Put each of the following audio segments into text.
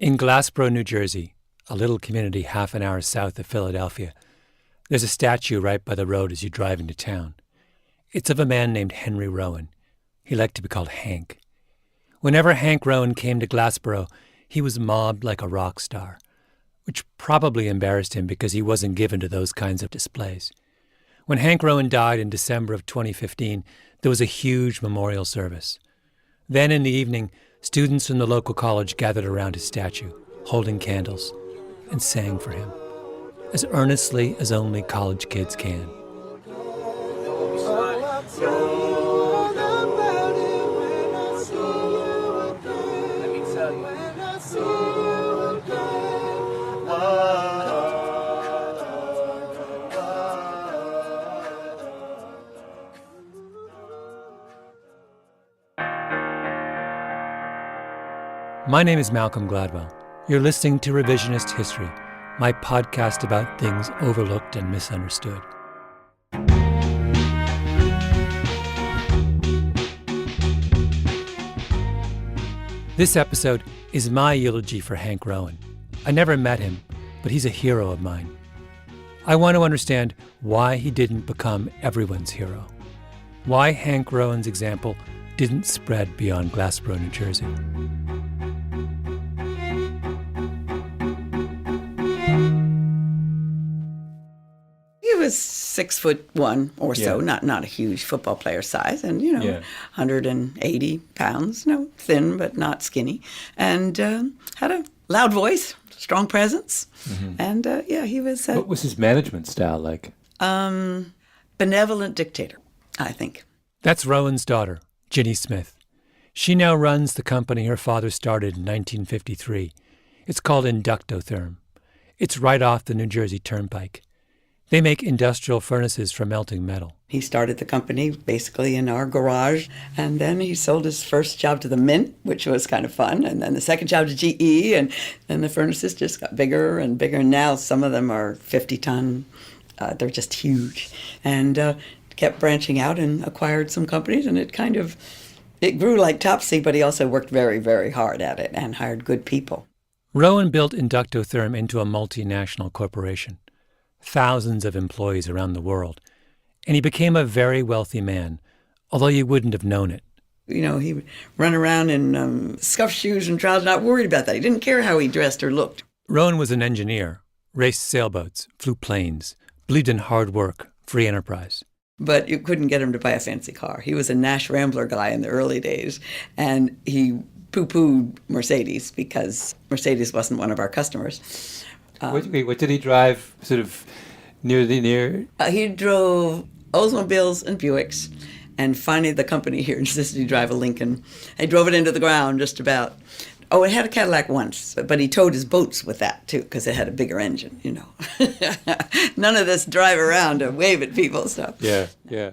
In Glassboro, New Jersey, a little community half an hour south of Philadelphia, there's a statue right by the road as you drive into town. It's of a man named Henry Rowan. He liked to be called Hank. Whenever Hank Rowan came to Glassboro, he was mobbed like a rock star, which probably embarrassed him because he wasn't given to those kinds of displays. When Hank Rowan died in December of 2015, there was a huge memorial service. Then in the evening, students from the local college gathered around his statue, holding candles, and sang for him, as earnestly as only college kids can. My name is Malcolm Gladwell. You're listening to Revisionist History, my podcast about things overlooked and misunderstood. This episode is my eulogy for Hank Rowan. I never met him, but he's a hero of mine. I want to understand why he didn't become everyone's hero. Why Hank Rowan's example didn't spread beyond Glassboro, New Jersey. He was 6'1" or so, not a huge football player size, and 180 pounds, thin but not skinny, and had a loud voice, strong presence, and he was. What was his management style like? Benevolent dictator, I think. That's Rowan's daughter, Ginny Smith. She now runs the company her father started in 1953. It's called Inductotherm. It's right off the New Jersey Turnpike. They make industrial furnaces for melting metal. He started the company basically in our garage, and then he sold his first job to the Mint, which was kind of fun, and then the second job to GE, and then the furnaces just got bigger and bigger. Now some of them are 50-ton. They're just huge. And kept branching out and acquired some companies, and it grew like Topsy, but he also worked very, very hard at it and hired good people. Rowan built Inductotherm into a multinational corporation. Thousands of employees around the world, and he became a very wealthy man, although you wouldn't have known it. He would run around in scuffed shoes and trousers, not worried about that. He didn't care how he dressed or looked. Rowan was an engineer, raced sailboats, flew planes, believed in hard work, free enterprise. But you couldn't get him to buy a fancy car. He was a Nash Rambler guy in the early days, and he poo-pooed Mercedes because Mercedes wasn't one of our customers. What did he drive sort of near? He drove Oldsmobiles and Buicks, and finally the company here insisted he drive a Lincoln. He drove it into the ground just about. Oh, it had a Cadillac once, but he towed his boats with that too because it had a bigger engine, None of this drive around and wave at people stuff. Yeah.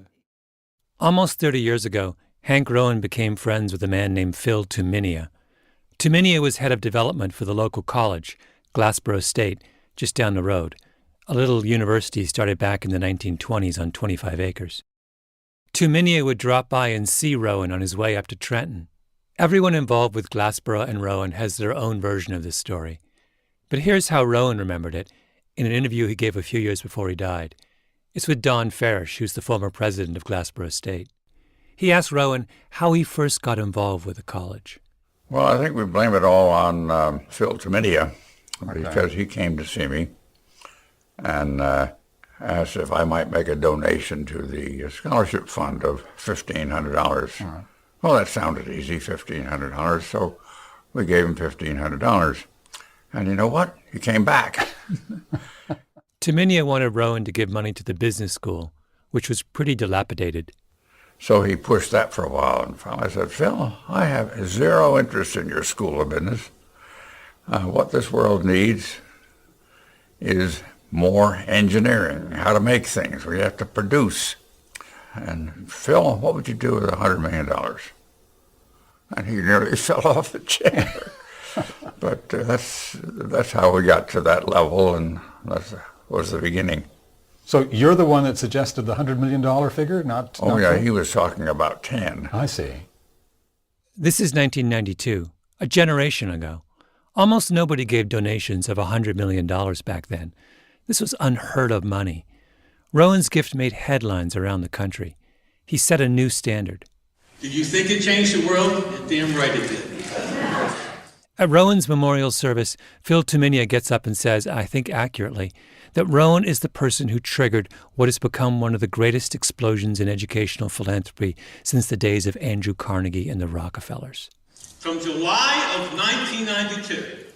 Almost 30 years ago, Hank Rowan became friends with a man named Phil Tuminia. Tuminia was head of development for the local college, Glassboro State, just down the road, a little university started back in the 1920s on 25 acres. Tuminia would drop by and see Rowan on his way up to Trenton. Everyone involved with Glassboro and Rowan has their own version of this story. But here's how Rowan remembered it in an interview he gave a few years before he died. It's with Don Farish, who's the former president of Glassboro State. He asked Rowan how he first got involved with the college. Well, I think we blame it all on Phil Tuminia. Because he came to see me and asked if I might make a donation to the scholarship fund of $1,500. Right. Well, that sounded easy, $1,500, so we gave him $1,500. And you know what? He came back. Tuminia wanted Rowan to give money to the business school, which was pretty dilapidated. So he pushed that for a while, and finally I said, Phil, I have zero interest in your school of business. What this world needs is more engineering, how to make things. We have to produce. And Phil, what would you do with $100 million? And he nearly fell off the chair. But that's how we got to that level, and that was the beginning. So you're the one that suggested the $100 million figure, not yeah, he was talking about 10. I see. This is 1992, a generation ago. Almost nobody gave donations of $100 million back then. This was unheard of money. Rowan's gift made headlines around the country. He set a new standard. Did you think it changed the world? You're damn right it did. At Rowan's memorial service, Phil Tuminia gets up and says, I think accurately, that Rowan is the person who triggered what has become one of the greatest explosions in educational philanthropy since the days of Andrew Carnegie and the Rockefellers. From July of 1992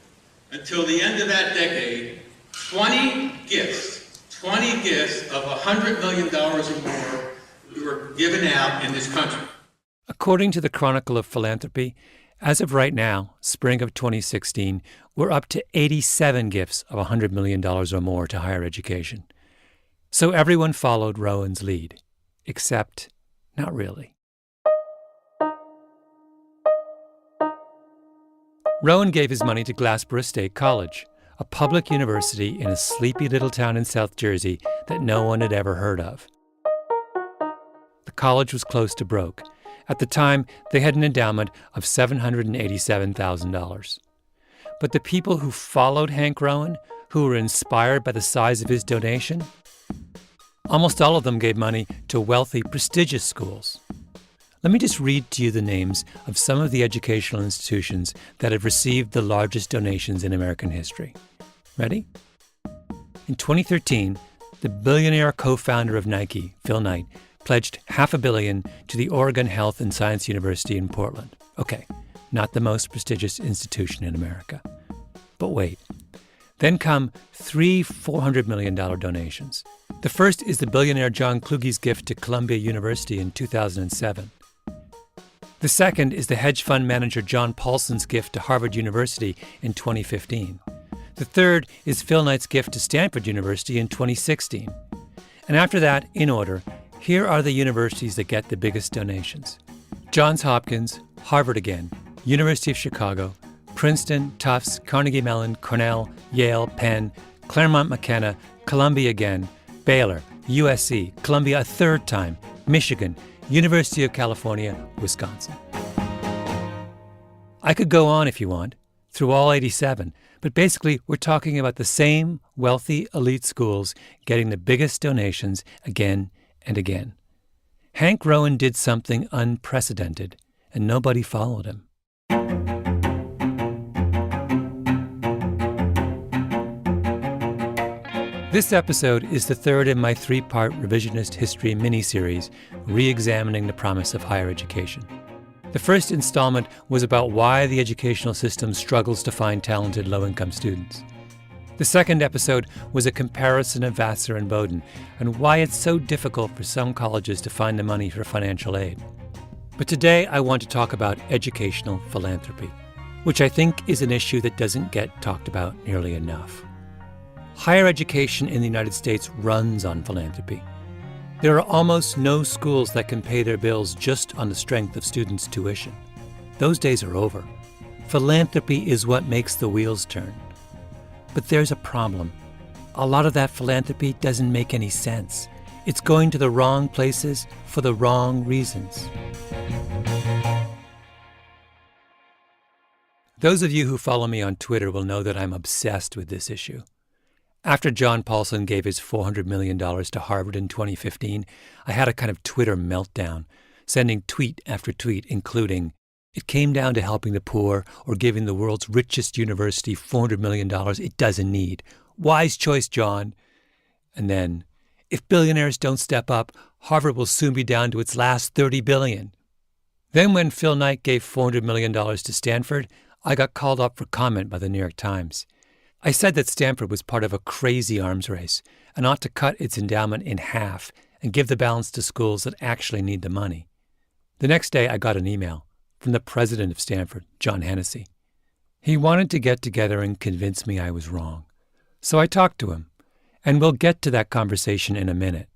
until the end of that decade, 20 gifts of $100 million or more were given out in this country. According to the Chronicle of Philanthropy, as of right now, spring of 2016, we're up to 87 gifts of $100 million or more to higher education. So everyone followed Rowan's lead, except not really. Rowan gave his money to Glassboro State College, a public university in a sleepy little town in South Jersey that no one had ever heard of. The college was close to broke. At the time, they had an endowment of $787,000. But the people who followed Hank Rowan, who were inspired by the size of his donation, almost all of them gave money to wealthy, prestigious schools. Let me just read to you the names of some of the educational institutions that have received the largest donations in American history. Ready? In 2013, the billionaire co-founder of Nike, Phil Knight, pledged $500 million to the Oregon Health and Science University in Portland. Okay, not the most prestigious institution in America. But wait. Then come three $400 million donations. The first is the billionaire John Kluge's gift to Columbia University in 2007. The second is the hedge fund manager John Paulson's gift to Harvard University in 2015. The third is Phil Knight's gift to Stanford University in 2016. And after that, in order, here are the universities that get the biggest donations: Johns Hopkins, Harvard again, University of Chicago, Princeton, Tufts, Carnegie Mellon, Cornell, Yale, Penn, Claremont McKenna, Columbia again, Baylor, USC, Columbia a third time, Michigan, University of California, Wisconsin. I could go on if you want, through all 87, but basically we're talking about the same wealthy elite schools getting the biggest donations again and again. Hank Rowan did something unprecedented, and nobody followed him. This episode is the third in my three-part revisionist history mini-series, re-examining the promise of higher education. The first installment was about why the educational system struggles to find talented low-income students. The second episode was a comparison of Vassar and Bowdoin and why it's so difficult for some colleges to find the money for financial aid. But today I want to talk about educational philanthropy, which I think is an issue that doesn't get talked about nearly enough. Higher education in the United States runs on philanthropy. There are almost no schools that can pay their bills just on the strength of students' tuition. Those days are over. Philanthropy is what makes the wheels turn. But there's a problem. A lot of that philanthropy doesn't make any sense. It's going to the wrong places for the wrong reasons. Those of you who follow me on Twitter will know that I'm obsessed with this issue. After John Paulson gave his $400 million to Harvard in 2015, I had a kind of Twitter meltdown, sending tweet after tweet, including, "It came down to helping the poor or giving the world's richest university $400 million it doesn't need. Wise choice, John." And then, "If billionaires don't step up, Harvard will soon be down to its last $30 billion. Then when Phil Knight gave $400 million to Stanford, I got called up for comment by the New York Times. I said that Stanford was part of a crazy arms race and ought to cut its endowment in half and give the balance to schools that actually need the money. The next day, I got an email from the president of Stanford, John Hennessy. He wanted to get together and convince me I was wrong. So I talked to him, and we'll get to that conversation in a minute.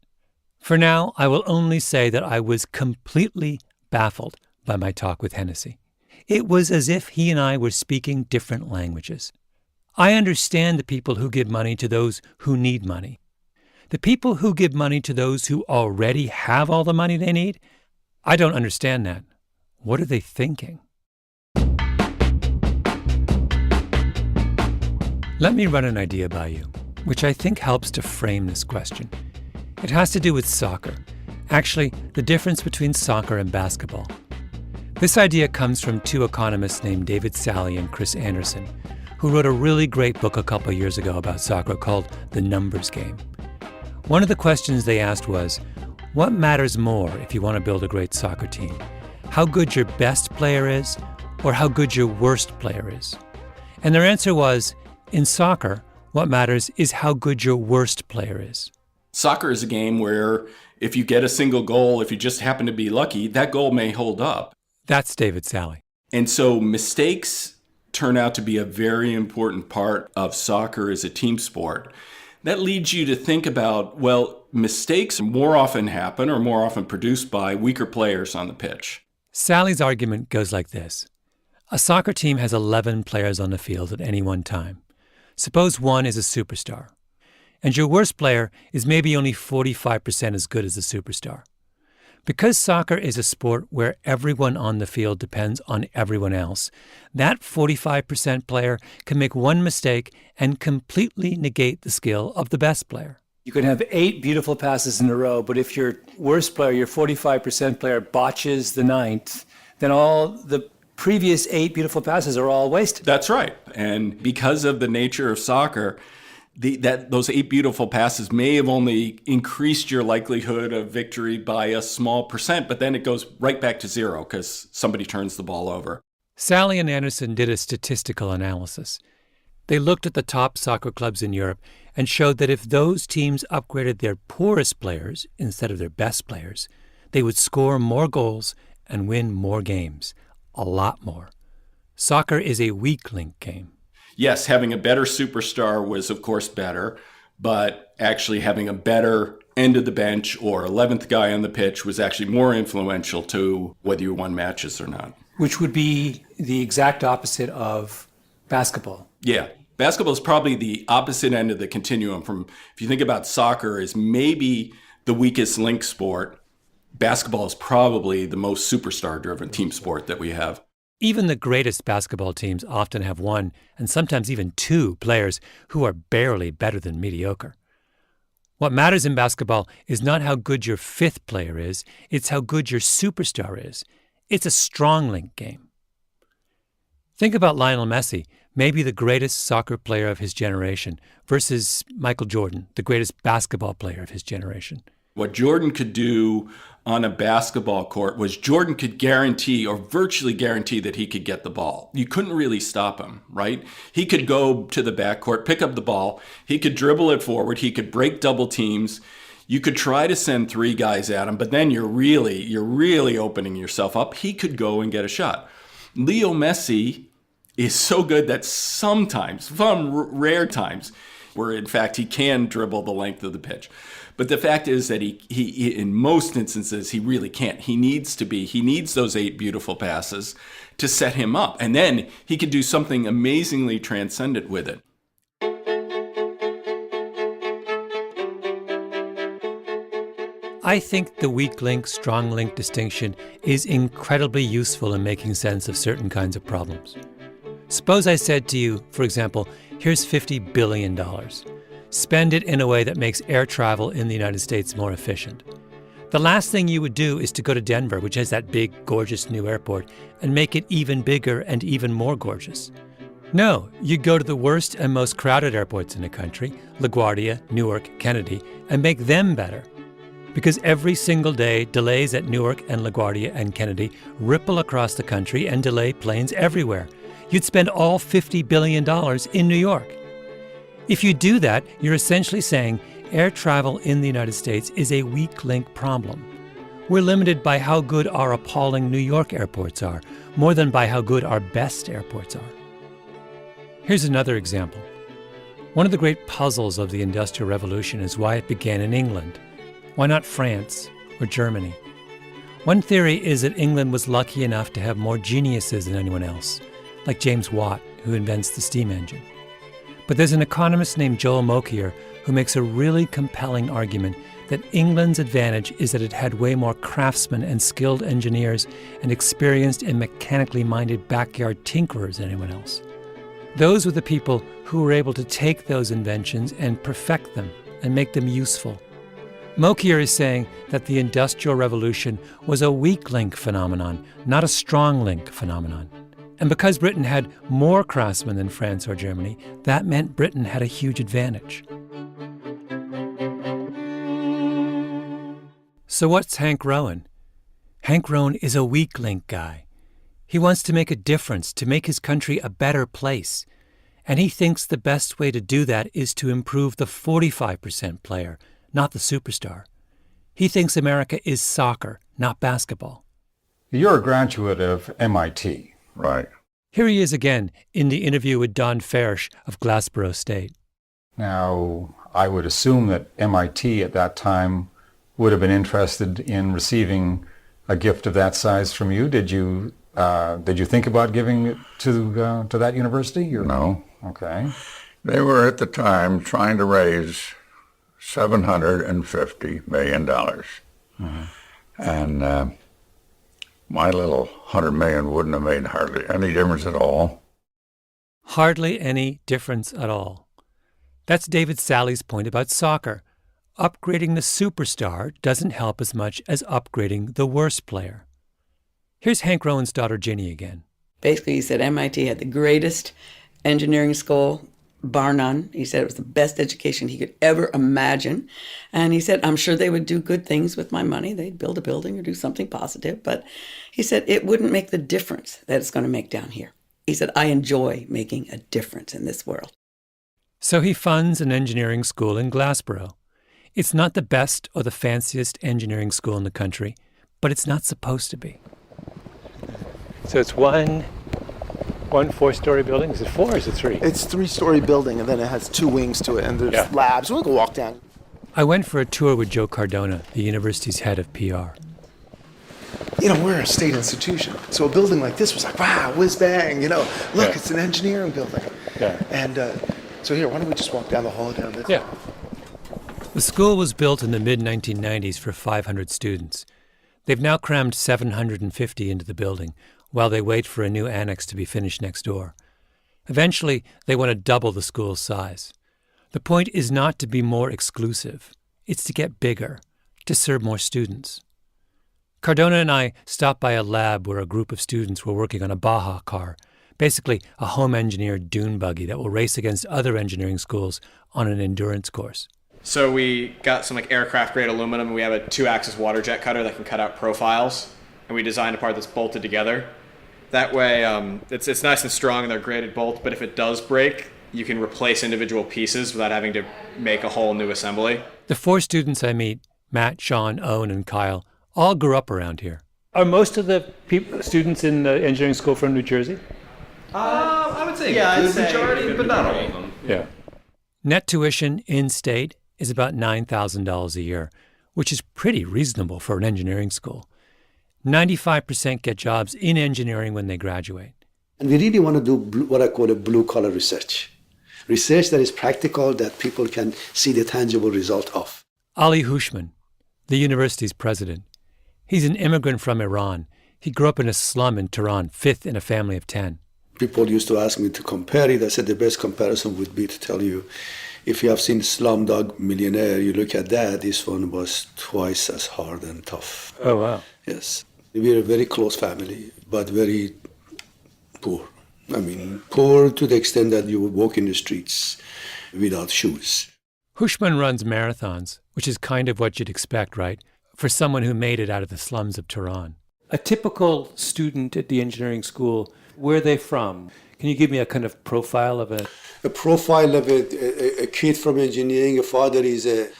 For now, I will only say that I was completely baffled by my talk with Hennessy. It was as if he and I were speaking different languages. I understand the people who give money to those who need money. The people who give money to those who already have all the money they need, I don't understand that. What are they thinking? Let me run an idea by you, which I think helps to frame this question. It has to do with soccer. Actually, the difference between soccer and basketball. This idea comes from two economists named David Sally and Chris Andersen, who wrote a really great book a couple years ago about soccer called The Numbers Game. One of the questions they asked was, what matters more if you want to build a great soccer team? How good your best player is, or how good your worst player is? And their answer was, in soccer, what matters is how good your worst player is. Soccer is a game where if you get a single goal, if you just happen to be lucky, that goal may hold up. That's David Sally. And so mistakes turn out to be a very important part of soccer as a team sport. That leads you to think about, well, mistakes more often happen or more often produced by weaker players on the pitch. Sally's argument goes like this. A soccer team has 11 players on the field at any one time. Suppose one is a superstar, and your worst player is maybe only 45% as good as the superstar. Because soccer is a sport where everyone on the field depends on everyone else, that 45% player can make one mistake and completely negate the skill of the best player. You can have 8 beautiful passes in a row, but if your worst player, your 45% player, botches the 9th, then all the previous 8 beautiful passes are all wasted. That's right. And because of the nature of soccer, those 8 beautiful passes may have only increased your likelihood of victory by a small percent, but then it goes right back to zero because somebody turns the ball over. Sally and Andersen did a statistical analysis. They looked at the top soccer clubs in Europe and showed that if those teams upgraded their poorest players instead of their best players, they would score more goals and win more games. A lot more. Soccer is a weak link game. Yes, having a better superstar was, of course, better, but actually having a better end of the bench or 11th guy on the pitch was actually more influential to whether you won matches or not. Which would be the exact opposite of basketball. Yeah. Basketball is probably the opposite end of the continuum from, if you think about soccer as maybe the weakest link sport, basketball is probably the most superstar-driven team sport that we have. Even the greatest basketball teams often have 1 and sometimes even 2 players who are barely better than mediocre. What matters in basketball is not how good your 5th player is, it's how good your superstar is. It's a strong link game. Think about Lionel Messi, maybe the greatest soccer player of his generation, versus Michael Jordan, the greatest basketball player of his generation. What Jordan could do on a basketball court was Jordan could guarantee or virtually guarantee that he could get the ball. You couldn't really stop him, right? He could go to the backcourt, pick up the ball. He could dribble it forward. He could break double teams. You could try to send 3 guys at him, but then you're really opening yourself up. He could go and get a shot. Leo Messi is so good that sometimes, some rare times, where in fact he can dribble the length of the pitch. But the fact is that he in most instances, he really can't. He needs those 8 beautiful passes to set him up. And then he could do something amazingly transcendent with it. I think the weak link, strong link distinction is incredibly useful in making sense of certain kinds of problems. Suppose I said to you, for example, here's $50 billion. Spend it in a way that makes air travel in the United States more efficient. The last thing you would do is to go to Denver, which has that big, gorgeous new airport, and make it even bigger and even more gorgeous. No, you'd go to the worst and most crowded airports in the country, LaGuardia, Newark, Kennedy, and make them better. Because every single day, delays at Newark and LaGuardia and Kennedy ripple across the country and delay planes everywhere. You'd spend all $50 billion in New York. If you do that, you're essentially saying air travel in the United States is a weak link problem. We're limited by how good our appalling New York airports are, more than by how good our best airports are. Here's another example. One of the great puzzles of the Industrial Revolution is why it began in England. Why not France or Germany? One theory is that England was lucky enough to have more geniuses than anyone else, like James Watt, who invents the steam engine. But there's an economist named Joel Mokyr who makes a really compelling argument that England's advantage is that it had way more craftsmen and skilled engineers and experienced and mechanically minded backyard tinkerers than anyone else. Those were the people who were able to take those inventions and perfect them and make them useful. Mokier is saying that the Industrial Revolution was a weak link phenomenon, not a strong link phenomenon. And because Britain had more craftsmen than France or Germany, that meant Britain had a huge advantage. So what's Hank Rowan? Hank Rowan is a weak link guy. He wants to make a difference, to make his country a better place. And he thinks the best way to do that is to improve the 45% player, not the superstar. He thinks America is soccer, not basketball. You're a graduate of MIT. Right. Here he is again in the interview with Don Farish of Glassboro State. Now, I would assume that MIT at that time would have been interested in receiving a gift of that size from you. Did you think about giving it to that university? Or? No. Okay. They were at the time trying to raise $750 million. Mm-hmm. And my little $100 million wouldn't have made hardly any difference at all. Hardly any difference at all. That's David Sally's point about soccer. Upgrading the superstar doesn't help as much as upgrading the worst player. Here's Hank Rowan's daughter Ginny again. Basically, he said MIT had the greatest engineering school, bar none. He said it was the best education he could ever imagine. And he said, I'm sure they would do good things with my money. They'd build a building or do something positive. But he said it wouldn't make the difference that it's going to make down here. He said, I enjoy making a difference in this world. So he funds an engineering school in Glassboro. It's not the best or the fanciest engineering school in the country, but it's not supposed to be. So it's one 4-story building? Is it 4 or is it 3? It's 3-story building, and then it has 2 wings to it, and there's labs. We'll go walk down. I went for a tour with Joe Cardona, the university's head of PR. You know, we're a state institution, so a building like this was like, wow, whiz bang, you know, look, it's an engineering building. Yeah. And so here, why don't we just walk down the hall down this? Yeah. The school was built in the mid-1990s for 500 students. They've now crammed 750 into the building, while they wait for a new annex to be finished next door. Eventually, they want to double the school's size. The point is not to be more exclusive. It's to get bigger, to serve more students. Cardona and I stopped by a lab where a group of students were working on a Baja car, basically a home-engineered dune buggy that will race against other engineering schools on an endurance course. So we got some aircraft-grade aluminum, and we have a 2-axis water jet cutter that can cut out profiles, and we designed a part that's bolted together. That way, it's nice and strong, and they're graded bolts, but if it does break, you can replace individual pieces without having to make a whole new assembly. The 4 students I meet, Matt, Sean, Owen, and Kyle, all grew up around here. Are most of the students in the engineering school from New Jersey? I would say a good majority, but not all of them. Yeah. Net tuition in-state is about $9,000 a year, which is pretty reasonable for an engineering school. 95% get jobs in engineering when they graduate. And we really want to do what I call a blue-collar research. Research that is practical, that people can see the tangible result of. Ali Hushman, the university's president. He's an immigrant from Iran. He grew up in a slum in Tehran, 5th in a family of 10. People used to ask me to compare it. I said the best comparison would be to tell you, if you have seen Slumdog Millionaire, you look at that, this one was twice as hard and tough. Oh, wow. Yes. We're a very close family, but very poor. I mean, poor to the extent that you would walk in the streets without shoes. Hushman runs marathons, which is kind of what you'd expect, right, for someone who made it out of the slums of Tehran. A typical student at the engineering school, where are they from? Can you give me a kind of profile of a profile of a kid from engineering? A father is a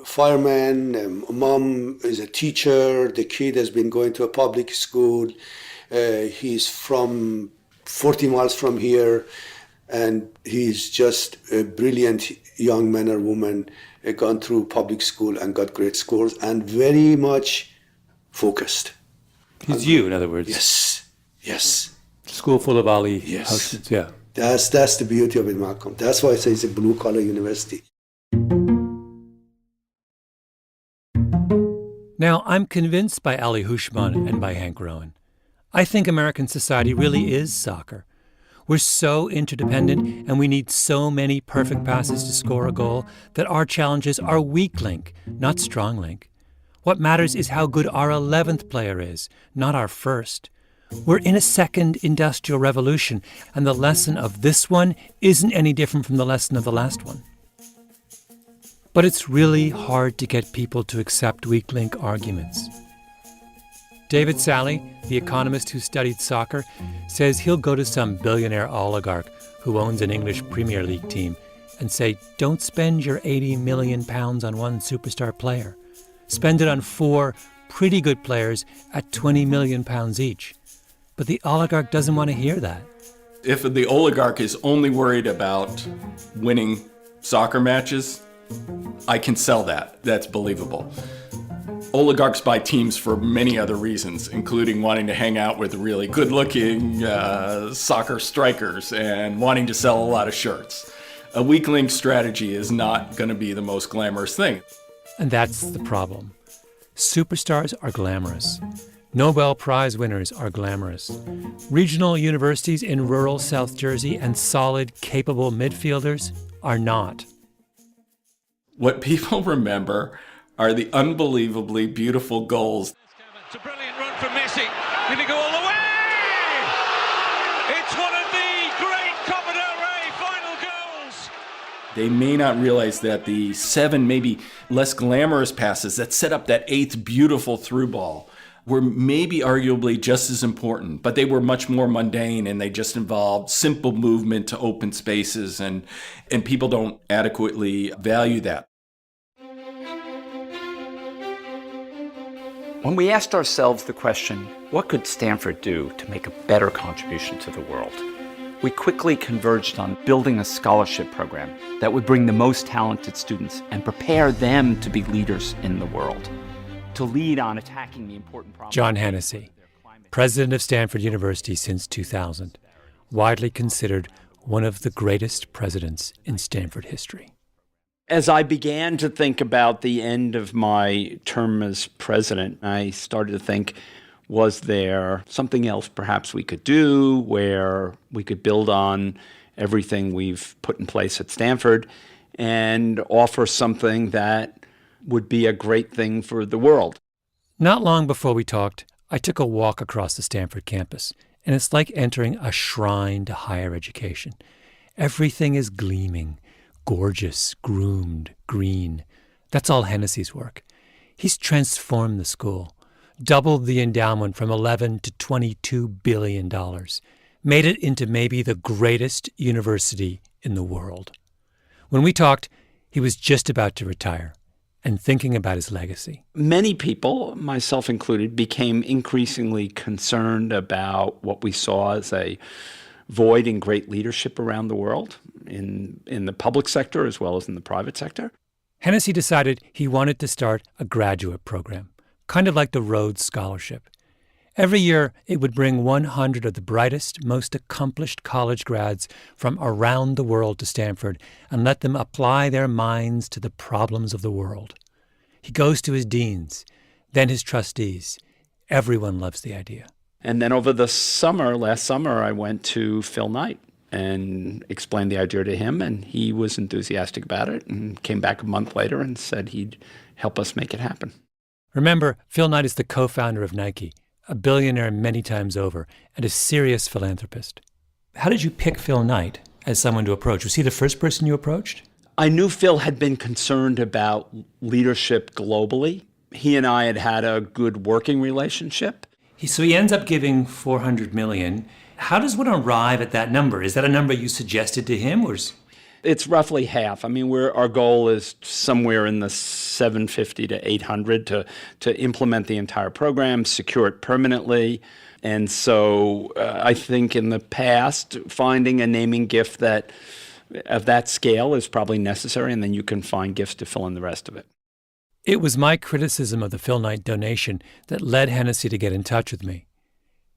fireman. A mom is a teacher. The kid has been going to a public school. He's from 40 miles from here, and he's just a brilliant young man or woman, gone through public school and got great scores, and very much focused. He's you, in other words. Yes. School full of Ali. Yes. Yeah. That's the beauty of it, Malcolm. That's why I say it's a blue-collar university. Now, I'm convinced by Ali Hushman and by Hank Rowan. I think American society really is soccer. We're so interdependent and we need so many perfect passes to score a goal that our challenges are weak link, not strong link. What matters is how good our 11th player is, not our first. We're in a second industrial revolution, and the lesson of this one isn't any different from the lesson of the last one. But it's really hard to get people to accept weak link arguments. David Sally, the economist who studied soccer, says he'll go to some billionaire oligarch who owns an English Premier League team and say, don't spend your £80 million on one superstar player. Spend it on 4 pretty good players at £20 million each. But the oligarch doesn't want to hear that. If the oligarch is only worried about winning soccer matches, I can sell that. That's believable. Oligarchs buy teams for many other reasons, including wanting to hang out with really good-looking soccer strikers and wanting to sell a lot of shirts. A weak link strategy is not going to be the most glamorous thing. And that's the problem. Superstars are glamorous. Nobel Prize winners are glamorous. Regional universities in rural South Jersey and solid, capable midfielders are not. What people remember are the unbelievably beautiful goals. It's a brilliant run from Messi. Did he go all the way? It's one of the great Copa del Rey final goals. They may not realize that the 7 maybe less glamorous passes that set up that 8th beautiful through ball were maybe arguably just as important, but they were much more mundane and they just involved simple movement to open spaces, and people don't adequately value that. When we asked ourselves the question, what could Stanford do to make a better contribution to the world? We quickly converged on building a scholarship program that would bring the most talented students and prepare them to be leaders in the world, to lead on attacking the important problems. John Hennessy, president of Stanford University since 2000, widely considered one of the greatest presidents in Stanford history. As I began to think about the end of my term as president, I started to think, was there something else perhaps we could do where we could build on everything we've put in place at Stanford and offer something that would be a great thing for the world? Not long before we talked, I took a walk across the Stanford campus, and it's like entering a shrine to higher education. Everything is gleaming, gorgeous, groomed, green. That's all Hennessy's work. He's transformed the school, doubled the endowment from $11 to $22 billion, made it into maybe the greatest university in the world. When we talked, he was just about to retire and thinking about his legacy. Many people, myself included, became increasingly concerned about what we saw as a void in great leadership around the world, in the public sector as well as in the private sector. Hennessy decided he wanted to start a graduate program, kind of like the Rhodes Scholarship. Every year, it would bring 100 of the brightest, most accomplished college grads from around the world to Stanford and let them apply their minds to the problems of the world. He goes to his deans, then his trustees. Everyone loves the idea. And then over the summer, last summer, I went to Phil Knight and explained the idea to him, and he was enthusiastic about it and came back a month later and said he'd help us make it happen. Remember, Phil Knight is the co-founder of Nike, a billionaire many times over, and a serious philanthropist. How did you pick Phil Knight as someone to approach? Was he the first person you approached? I knew Phil had been concerned about leadership globally. He and I had had a good working relationship. So he ends up giving $400 million. How does one arrive at that number? Is that a number you suggested to him, or? It's roughly half. I mean, our goal is somewhere in the 750 to 800 to implement the entire program, secure it permanently. And so I think in the past, finding a naming gift that of that scale is probably necessary, and then you can find gifts to fill in the rest of it. It was my criticism of the Phil Knight donation that led Hennessy to get in touch with me.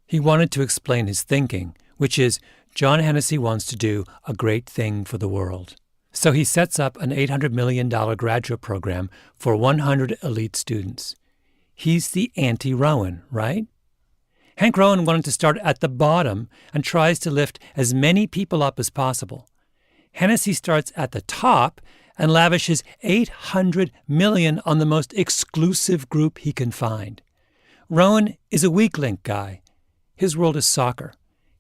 He wanted to explain his thinking, which is John Hennessy wants to do a great thing for the world. So he sets up an $800 million graduate program for 100 elite students. He's the anti-Rowan, right? Hank Rowan wanted to start at the bottom and tries to lift as many people up as possible. Hennessy starts at the top and lavishes $800 million on the most exclusive group he can find. Rowan is a weak link guy. His world is soccer.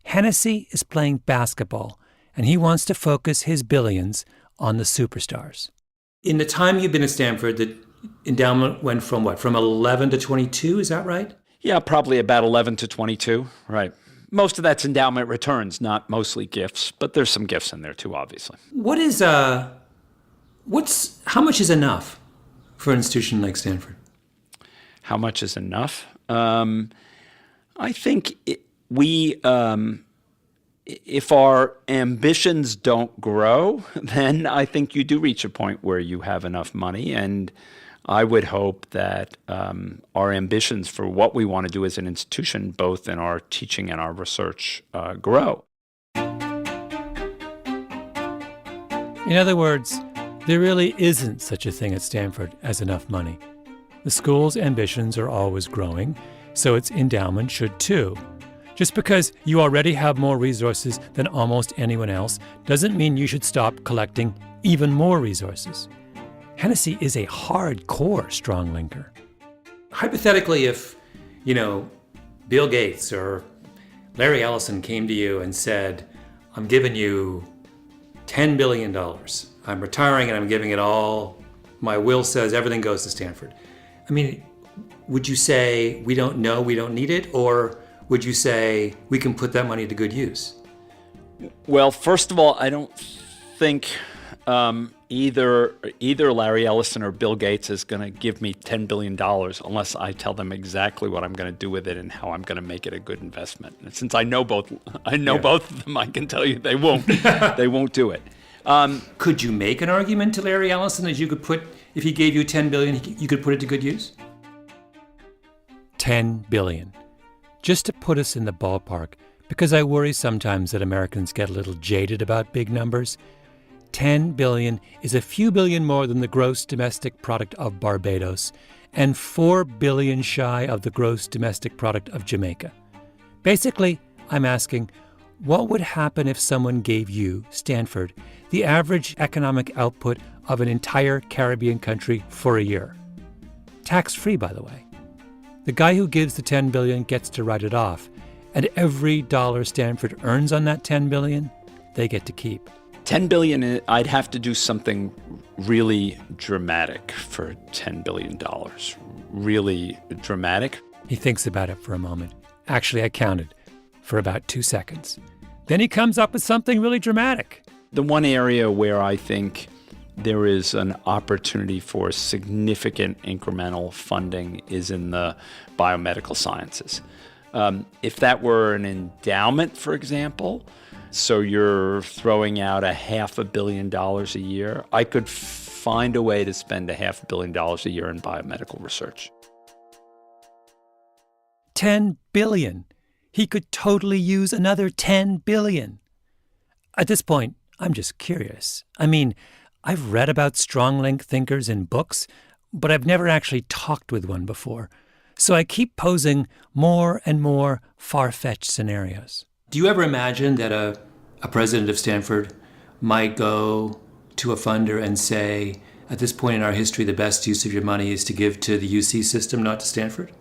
Hennessy is playing basketball, and he wants to focus his billions on the superstars. In the time you've been at Stanford, the endowment went from what? From 11 to 22, is that right? Yeah, probably about 11 to 22, right. Most of that's endowment returns, not mostly gifts, but there's some gifts in there too, obviously. How much is enough for an institution like Stanford? How much is enough? I think if our ambitions don't grow, then I think you do reach a point where you have enough money. And I would hope that our ambitions for what we want to do as an institution, both in our teaching and our research, grow. In other words, there really isn't such a thing at Stanford as enough money. The school's ambitions are always growing, so its endowment should too. Just because you already have more resources than almost anyone else doesn't mean you should stop collecting even more resources. Hennessy is a hardcore strong linker. Hypothetically, if, Bill Gates or Larry Ellison came to you and said, I'm giving you $10 billion. I'm retiring and I'm giving it all. My will says everything goes to Stanford. I mean, would you say we don't know, we don't need it? Or would you say we can put that money to good use? Well, first of all, I don't think either Larry Ellison or Bill Gates is going to give me $10 billion unless I tell them exactly what I'm going to do with it and how I'm going to make it a good investment. And since I know both of them, I can tell you they won't. They won't do it. Could you make an argument to Larry Ellison that you could put, if he gave you $10 billion, you could put it to good use? $10 billion. Just to put us in the ballpark, because I worry sometimes that Americans get a little jaded about big numbers, $10 billion is a few billion more than the gross domestic product of Barbados and $4 billion shy of the gross domestic product of Jamaica. Basically, I'm asking, what would happen if someone gave you, Stanford, the average economic output of an entire Caribbean country for a year? Tax-free, by the way. The guy who gives the $10 billion gets to write it off, and every dollar Stanford earns on that $10 billion, they get to keep. $10 billion, I'd have to do something really dramatic for $10 billion. Really dramatic. He thinks about it for a moment. Actually, I counted for about 2 seconds. Then he comes up with something really dramatic. The one area where I think there is an opportunity for significant incremental funding is in the biomedical sciences. If that were an endowment, for example, so you're throwing out $500 million a year, I could find a way to spend $500 million a year in biomedical research. $10 billion. He could totally use another $10 billion. At this point, I'm just curious. I mean, I've read about strong-link thinkers in books, but I've never actually talked with one before. So I keep posing more and more far-fetched scenarios. Do you ever imagine that a president of Stanford might go to a funder and say, at this point in our history, the best use of your money is to give to the UC system, not to Stanford?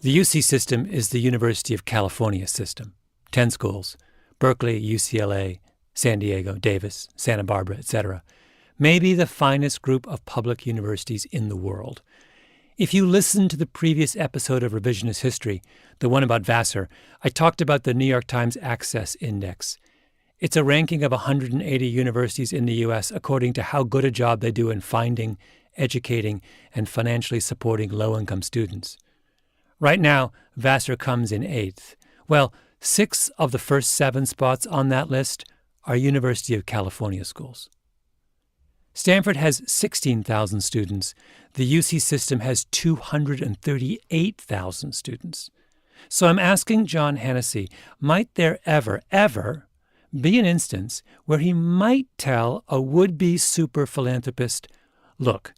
The UC system is the University of California system. 10 schools: Berkeley, UCLA, San Diego, Davis, Santa Barbara, etc. Maybe the finest group of public universities in the world. If you listen to the previous episode of Revisionist History, the one about Vassar, I talked about the New York Times Access Index. It's a ranking of 180 universities in the U.S. according to how good a job they do in finding, educating, and financially supporting low-income students. Right now, Vassar comes in 8th. Well, 6 of the first 7 spots on that list are University of California schools. Stanford has 16,000 students. The UC system has 238,000 students. So I'm asking John Hennessy, might there ever be an instance where he might tell a would-be super philanthropist, look,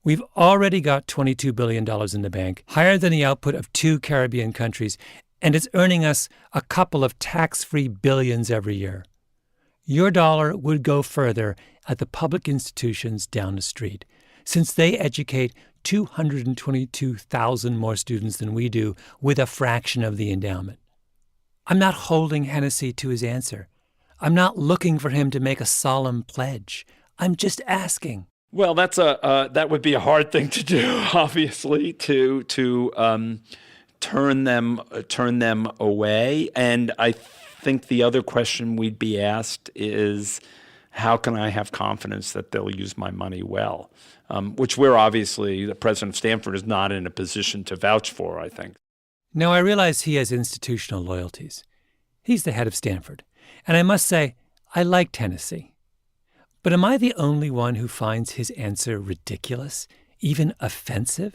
we've already got $22 billion in the bank, higher than the output of 2 Caribbean countries, and it's earning us a couple of tax-free billions every year. Your dollar would go further at the public institutions down the street, since they educate 222,000 more students than we do with a fraction of the endowment. I'm not holding Hennessy to his answer. I'm not looking for him to make a solemn pledge. I'm just asking. Well, that would be a hard thing to do, obviously, to turn them away. And I think the other question we'd be asked is, how can I have confidence that they'll use my money well? Which the president of Stanford is not in a position to vouch for, I think. Now, I realize he has institutional loyalties. He's the head of Stanford. And I must say, I like Hennessy. But am I the only one who finds his answer ridiculous, even offensive?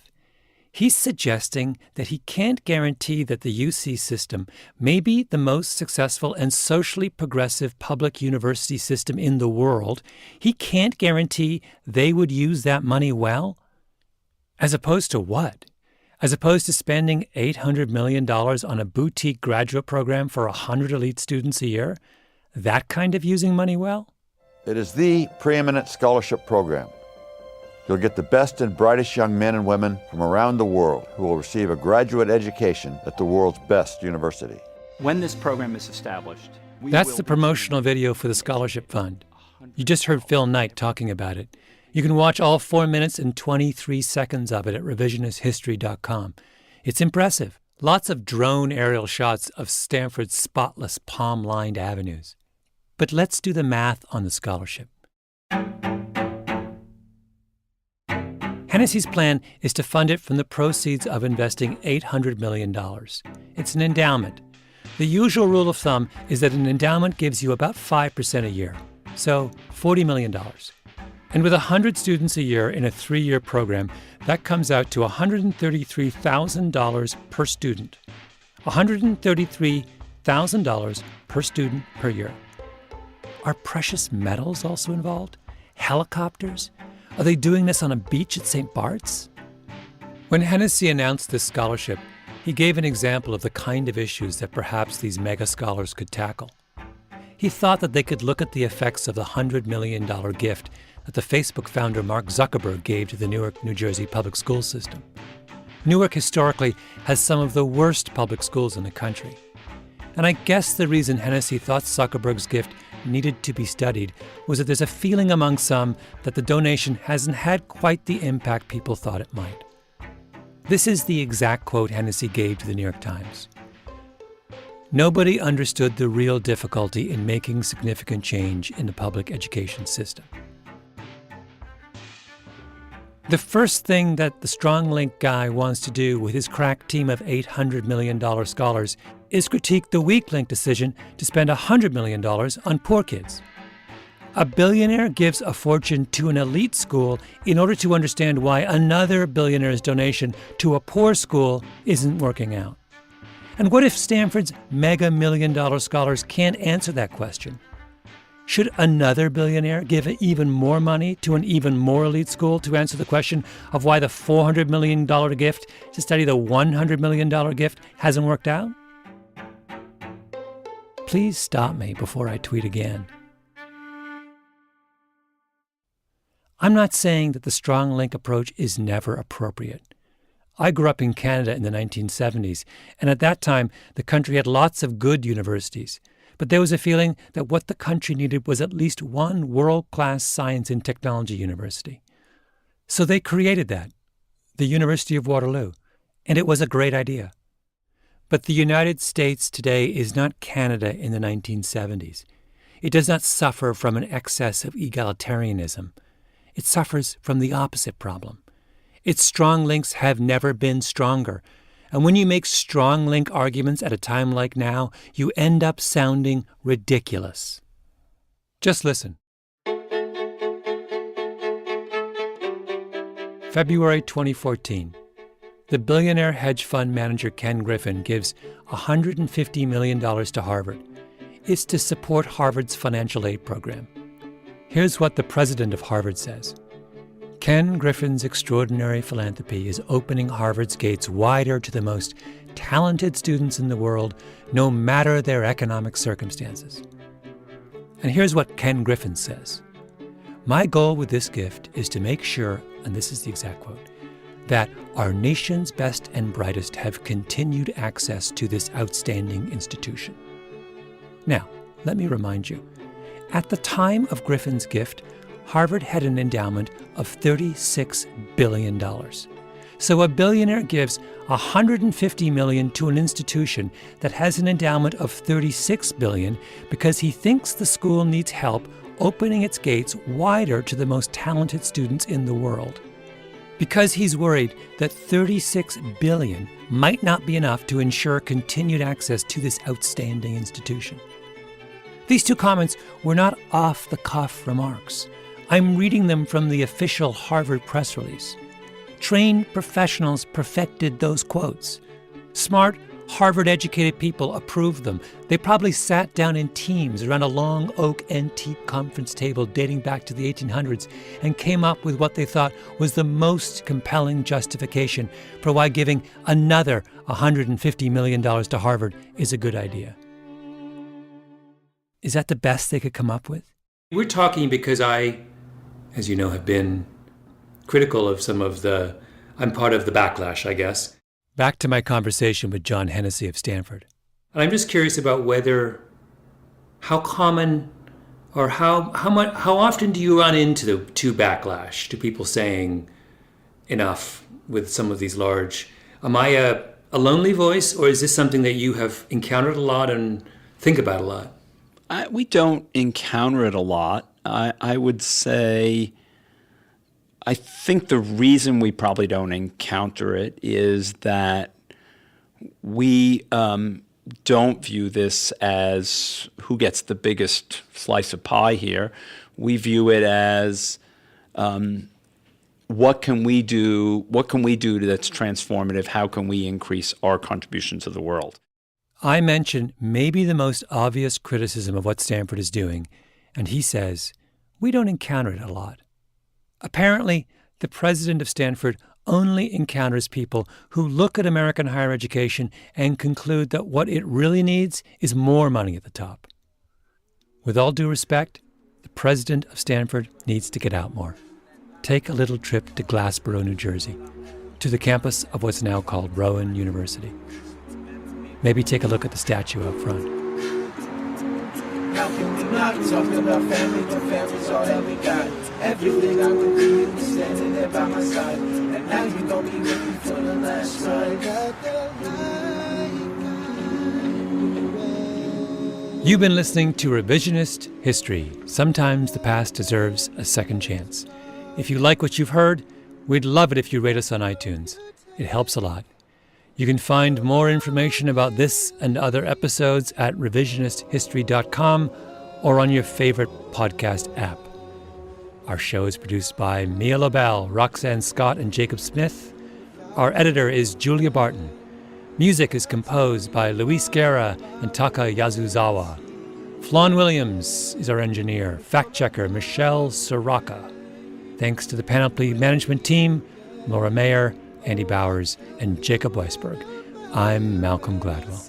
He's suggesting that he can't guarantee that the UC system may be the most successful and socially progressive public university system in the world. He can't guarantee they would use that money well? As opposed to what? As opposed to spending $800 million on a boutique graduate program for 100 elite students a year? That kind of using money well? It is the preeminent scholarship program. You'll get the best and brightest young men and women from around the world who will receive a graduate education at the world's best university. When this program is established, that's the promotional video for the Scholarship Fund. You just heard Phil Knight talking about it. You can watch all 4 minutes and 23 seconds of it at revisionisthistory.com. It's impressive. Lots of drone aerial shots of Stanford's spotless palm-lined avenues. But let's do the math on the scholarship. Hennessy's plan is to fund it from the proceeds of investing $800 million. It's an endowment. The usual rule of thumb is that an endowment gives you about 5% a year, so $40 million. And with 100 students a year in a 3-year program, that comes out to $133,000 per student. $133,000 per student per year. Are precious metals also involved? Helicopters? Are they doing this on a beach at St. Bart's? When Hennessy announced this scholarship, he gave an example of the kind of issues that perhaps these mega scholars could tackle. He thought that they could look at the effects of the $100 million gift that the Facebook founder Mark Zuckerberg gave to the Newark, New Jersey public school system. Newark historically has some of the worst public schools in the country. And I guess the reason Hennessy thought Zuckerberg's gift needed to be studied was that there's a feeling among some that the donation hasn't had quite the impact people thought it might. This is the exact quote Hennessy gave to the New York Times. Nobody understood the real difficulty in making significant change in the public education system. The first thing that the Strong Link guy wants to do with his crack team of $800 million scholars is critique the weak link decision to spend $100 million on poor kids. A billionaire gives a fortune to an elite school in order to understand why another billionaire's donation to a poor school isn't working out. And what if Stanford's mega million-dollar scholars can't answer that question? Should another billionaire give even more money to an even more elite school to answer the question of why the $400 million gift to study the $100 million gift hasn't worked out? Please stop me before I tweet again. I'm not saying that the Strong Link approach is never appropriate. I grew up in Canada in the 1970s, and at that time, the country had lots of good universities. But there was a feeling that what the country needed was at least one world-class science and technology university. So they created that, the University of Waterloo, and it was a great idea. But the United States today is not Canada in the 1970s. It does not suffer from an excess of egalitarianism. It suffers from the opposite problem. Its strong links have never been stronger. And when you make strong link arguments at a time like now, you end up sounding ridiculous. Just listen. February 2014. The billionaire hedge fund manager Ken Griffin gives $150 million to Harvard. It's to support Harvard's financial aid program. Here's what the president of Harvard says. Ken Griffin's extraordinary philanthropy is opening Harvard's gates wider to the most talented students in the world, no matter their economic circumstances. And here's what Ken Griffin says. My goal with this gift is to make sure, and this is the exact quote, that our nation's best and brightest have continued access to this outstanding institution. Now, let me remind you, at the time of Griffin's gift, Harvard had an endowment of $36 billion. So a billionaire gives $150 million to an institution that has an endowment of $36 billion because he thinks the school needs help opening its gates wider to the most talented students in the world. Because he's worried that $36 billion might not be enough to ensure continued access to this outstanding institution. These two comments were not off-the-cuff remarks. I'm reading them from the official Harvard press release. Trained professionals perfected those quotes. Smart, Harvard-educated people approved them. They probably sat down in teams around a long oak antique conference table dating back to the 1800s and came up with what they thought was the most compelling justification for why giving another $150 million to Harvard is a good idea. Is that the best they could come up with? We're talking because I, as you know, have been critical of I'm part of the backlash, I guess. Back to my conversation with John Hennessy of Stanford. And I'm just curious about how common or how often do you run into backlash, to people saying enough with some of these large, am I a lonely voice, or is this something that you have encountered a lot and think about a lot? We don't encounter it a lot. I would say, I think the reason we probably don't encounter it is that we don't view this as who gets the biggest slice of pie here. We view it as what can we do that's transformative? How can we increase our contribution to the world? I mentioned maybe the most obvious criticism of what Stanford is doing, and he says, we don't encounter it a lot. Apparently, the president of Stanford only encounters people who look at American higher education and conclude that what it really needs is more money at the top. With all due respect, the president of Stanford needs to get out more. Take a little trip to Glassboro, New Jersey, to the campus of what's now called Rowan University. Maybe take a look at the statue up front. How can we not talk about family when family's all that we got? Everything I would do, you were standing there by my side. And now you gon' be with me for the last ride. You've been listening to Revisionist History. Sometimes the past deserves a second chance. If you like what you've heard, we'd love it if you rate us on iTunes. It helps a lot. You can find more information about this and other episodes at revisionisthistory.com or on your favorite podcast app. Our show is produced by Mia Lobel, Roxanne Scott, and Jacob Smith. Our editor is Julia Barton. Music is composed by Luis Guerra and Taka Yasuzawa. Flawn Williams is our engineer. Fact-checker Michelle Soraka. Thanks to the Panoply management team, Laura Mayer, Andy Bowers, and Jacob Weisberg. I'm Malcolm Gladwell.